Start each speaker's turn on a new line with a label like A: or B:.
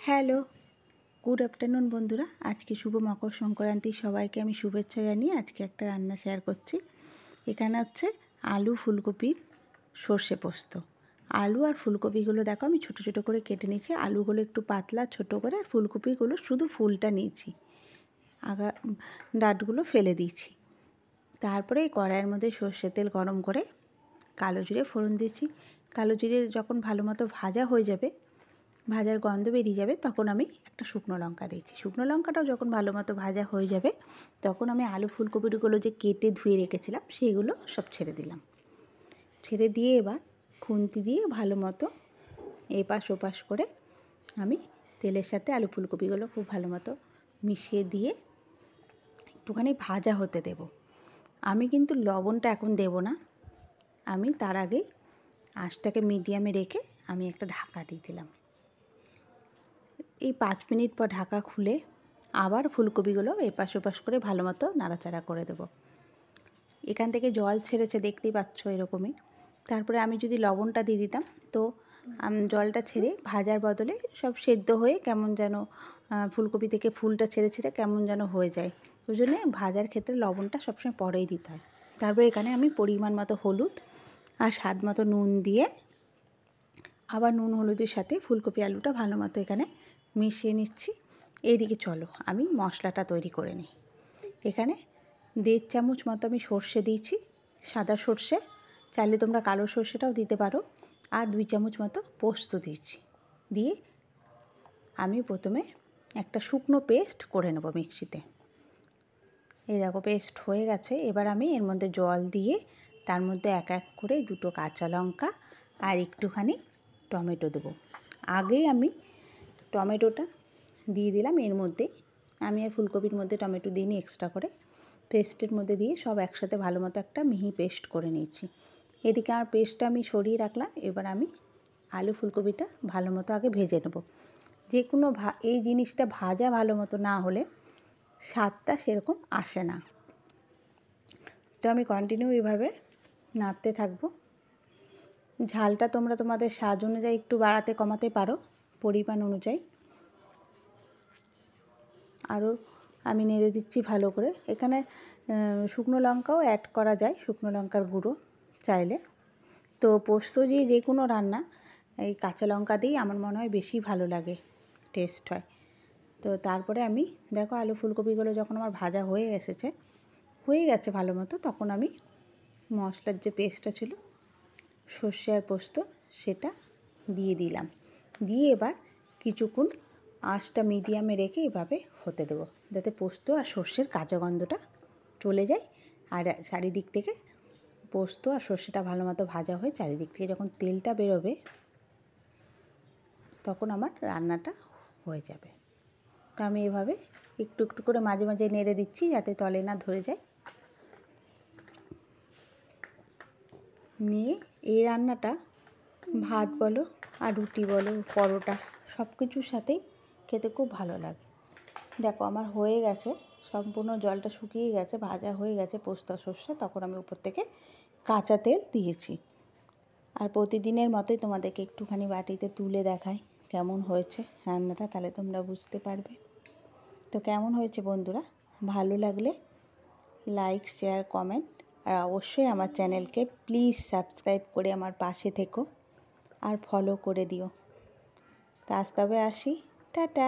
A: Hello, good afternoon বন্ধুরা। আজকে শুভ মকর সংক্রান্তি, সবাইকে আমি শুভেচ্ছা জানিয়ে আজকে একটা রান্না শেয়ার করছি। এখানে হচ্ছে আলু ফুলকপির সর্ষে পোস্ত। আলু আর ফুলকপিগুলো দেখো আমি ছোটো ছোটো করে কেটে নিয়েছি। আলুগুলো একটু পাতলা ছোটো করে, আর ফুলকপিগুলো শুধু ফুলটা নিয়েছি, ডাঁটগুলো ফেলে দিয়েছি। তারপরে এই কড়াইয়ের মধ্যে সর্ষে তেল গরম করে কালো জিরে ফোড়ন দিয়েছি। কালো জিরে যখন ভালো মতো ভাজা হয়ে যাবে, ভাজার গন্ধ বেরিয়ে যাবে, তখন আমি একটা শুকনো লঙ্কা দিয়েছি। শুকনো লঙ্কাটাও যখন ভালো মতো ভাজা হয়ে যাবে, তখন আমি আলু ফুলকপিগুলো যে কেটে ধুয়ে রেখেছিলাম সেইগুলো সব ছেড়ে দিলাম। ছেড়ে দিয়ে এবার খুন্তি দিয়ে ভালো মতো এপাশ ওপাশ করে আমি তেলের সাথে আলু ফুলকপিগুলো খুব ভালো মতো মিশিয়ে দিয়ে একটুখানি ভাজা হতে দেব। আমি কিন্তু লবণটা এখন দেব না, আমি তার আগে আঁচটাকে মিডিয়ামে রেখে আমি একটা ঢাকা দিয়ে দিলাম। এই 5 মিনিট পর ঢাকা খুলে আবার ফুলকপিগুলো এপাশ ওপাশ করে ভালো মতো নাড়াচাড়া করে দেব। এখান থেকে জল ছেড়েছে, দেখতেই পাচ্ছ এরকমই। তারপরে আমি যদি লবণটা দিয়ে দিতাম, তো জলটা ছেড়ে ভাজার বদলে সব সেদ্ধ হয়ে কেমন যেন ফুলকপি থেকে ফুলটা ছেড়ে ছেড়ে কেমন যেন হয়ে যায়। ওই জন্যে ভাজার ক্ষেত্রে লবণটা সবসময় পরেই দিতে হয়। তারপরে এখানে আমি পরিমাণ মতো হলুদ আর স্বাদ মতো নুন দিয়ে আবার নুন হলুদের সাথে ফুলকপি আলুটা ভালো মতো এখানে মিশিয়ে নিচ্ছি। এইদিকে চলো আমি মশলাটা তৈরি করে নিই। এখানে 1.5 চামচ মতো আমি সর্ষে দিয়েছি, সাদা সর্ষে, চাইলে তোমরা কালো সর্ষেটাও দিতে পারো। আর 2 চামচ মতো পোস্ত দিয়েছি। দিয়ে আমি প্রথমে একটা শুকনো পেস্ট করে নেব মিক্সিতে। এই দেখো পেস্ট হয়ে গেছে। এবার আমি এর মধ্যে জল দিয়ে তার মধ্যে এক এক করে 2টো কাঁচা লঙ্কা আর একটুখানি টমেটো দেবো। আগেই আমি টমেটোটা দিয়ে দিলাম এর মধ্যে। আমি আর ফুলকপির মধ্যে টমেটো দিইনি, এক্সট্রা করে পেস্টের মধ্যে দিয়ে সব একসাথে ভালো মতো একটা মিহি পেস্ট করে নিয়েছি। এদিকে আমার পেস্টটা আমি সরিয়ে রাখলাম। এবার আমি আলু ফুলকপিটা ভালো মতো আগে ভেজে নেব। যে কোনো এই জিনিসটা ভাজা ভালো মতো না হলে স্বাদটা সেরকম আসে না। তো আমি কন্টিনিউ এইভাবে নাড়তে থাকবো। ঝালটা তোমরা তোমাদের স্বাদ অনুযায়ী একটু বাড়াতে কমাতে পারো, পরিমাণ অনুযায়ী। আরও আমি নেড়ে দিচ্ছি ভালো করে। এখানে শুকনো লঙ্কাও অ্যাড করা যায়, শুকনো লঙ্কার গুঁড়ো চাইলে। তো পোস্ত দিয়ে যে কোনো রান্না এই কাঁচা লঙ্কা দিয়েই আমার মনে হয় বেশি ভালো লাগে, টেস্ট হয়। তো তারপরে আমি দেখো আলু ফুলকপিগুলো যখন আমার ভাজা হয়ে গেছে ভালো মতো, তখন আমি মশলার যে পেস্টটা ছিল সর্ষে আর পোস্ত সেটা দিয়ে দিলাম। দিয়ে এবার কিছুক্ষণ আঁচটা মিডিয়ামে রেখে এভাবে হতে দেবো, যাতে পোস্ত আর সর্ষের কাঁচা গন্ধটা চলে যায়। আর চারিদিক থেকে পোস্ত আর সর্ষেটা ভালো মতো ভাজা হয়ে চারিদিক থেকে যখন তেলটা বেরোবে, তখন আমার রান্নাটা হয়ে যাবে। তো আমি এভাবে একটু একটু করে মাঝে মাঝে নেড়ে দিচ্ছি যাতে তলে না ধরে যায়। নিয়ে এই রান্নাটা ভাত বলো আর রুটি বলো, পরোটা, সব কিছুর সাথেই খেতে খুব ভালো লাগে। দেখো আমার হয়ে গেছে, সম্পূর্ণ জলটা শুকিয়ে গেছে, ভাজা হয়ে গেছে পোস্ত সর্ষে। তখন আমি উপর থেকে কাঁচা তেল দিয়েছি। আর প্রতিদিনের মতোই তোমাদেরকে একটুখানি বাটিতে তুলে দেখাই কেমন হয়েছে রান্নাটা, তাহলে তোমরা বুঝতে পারবে। তো কেমন হয়েছে বন্ধুরা, ভালো লাগলে লাইক, শেয়ার, কমেন্ট, আর অবশ্যই আমার চ্যানেলকে প্লিজ সাবস্ক্রাইব করে আমার পাশে থেকো আর ফলো করে দিও। তা আজ তবে আসি, টাটা।